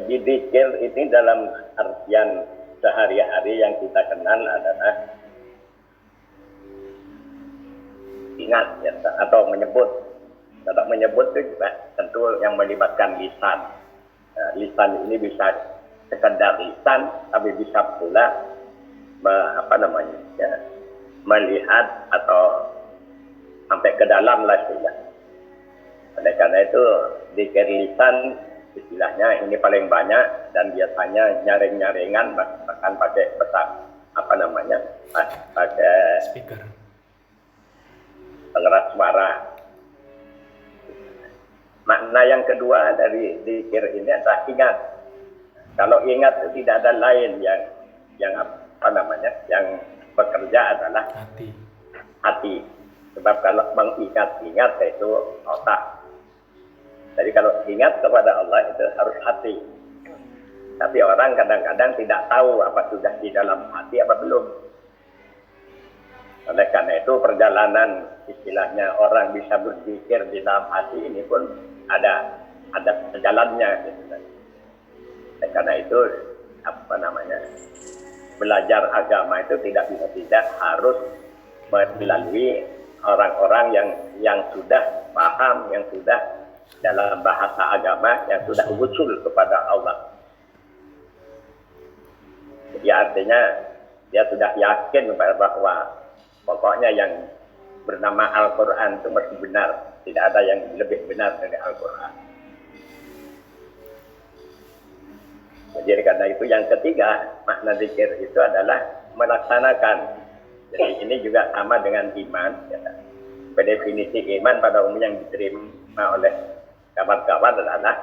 Jadi zikir ini dalam artian sehari-hari yang kita kenal adalah ingat ya, atau menyebut. Kalau menyebut itu juga tentu yang melibatkan lisan. Lisan ini bisa sekedar lisan, tapi bisa pula melihat atau sampai ke dalam lah istilah. Oleh karena itu zikir lisan istilahnya ini paling banyak dan biasanya nyaring-nyaringan bahkan pakai pakai speaker, pengeras suara. Makna yang kedua dari zikir ini adalah ingat. Kalau ingat itu tidak ada lain yang bekerja adalah hati. Sebab kalau mengingat-ingat itu otak. Jadi kalau ingat kepada Allah itu harus hati. Tapi orang kadang-kadang tidak tahu apa sudah di dalam hati apa belum. Oleh karena itu perjalanan istilahnya orang bisa berzikir di dalam hati ini pun ada jalannya. Gitu. Oleh karena itu belajar agama itu tidak harus melalui orang-orang yang sudah paham, yang sudah dalam bahasa agama, yang sudah usul kepada Allah. Jadi artinya dia sudah yakin bahwa pokoknya yang bernama Al-Quran itu mesti benar. Tidak ada yang lebih benar dari Al-Quran. Jadi karena itu yang ketiga, makna zikir itu adalah melaksanakan. Jadi ini juga sama dengan iman. Ya. Definisi iman pada umumnya yang diterima oleh kawan-kawan adalah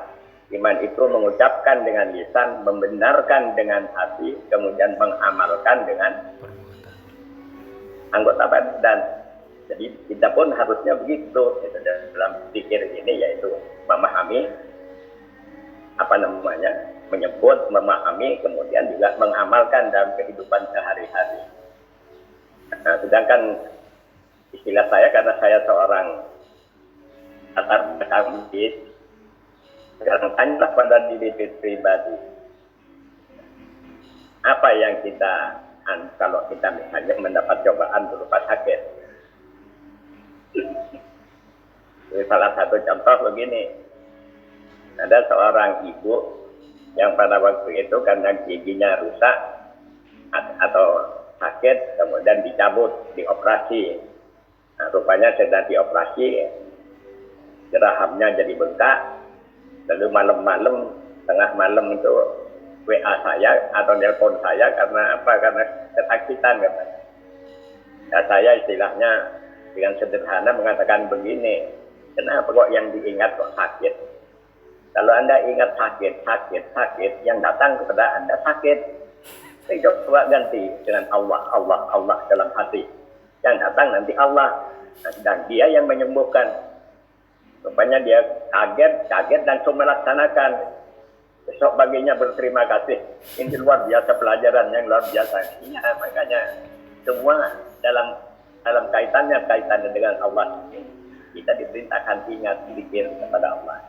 iman itu mengucapkan dengan lisan, membenarkan dengan hati, kemudian mengamalkan dengan anggota badan. Jadi kita pun harusnya begitu dalam zikir ini, yaitu memahami menyebut, memahami, kemudian juga mengamalkan dalam kehidupan sehari-hari. Nah, sedangkan istilah saya, karena saya seorang latar belakang medis, sekarang tanyalah pada diri pribadi, apa yang kita kalau kita misalnya mendapat cobaan berupa sakit. Salah satu contoh begini, ada seorang ibu yang pada waktu itu karena giginya rusak atau sakit, kemudian dicabut, dioperasi. Nah, rupanya sedang dioperasi, gerahamnya jadi bengkak. Lalu malam-malam, tengah malam itu WA saya atau telepon saya karena kesakitan katanya. Ya, saya istilahnya dengan sederhana mengatakan begini, kenapa kok yang diingat kok sakit? Kalau Anda ingat sakit, yang datang kepada Anda sakit. Coba ganti dengan Allah dalam hati. Yang datang nanti Allah. Dan dia yang menyembuhkan. Rupanya dia kaget langsung melaksanakan. Besok baginya berterima kasih. Ini luar biasa, pelajaran yang luar biasa. Iya, makanya semua dalam kaitannya dengan Allah. Kita diperintahkan ingat zikir kepada Allah.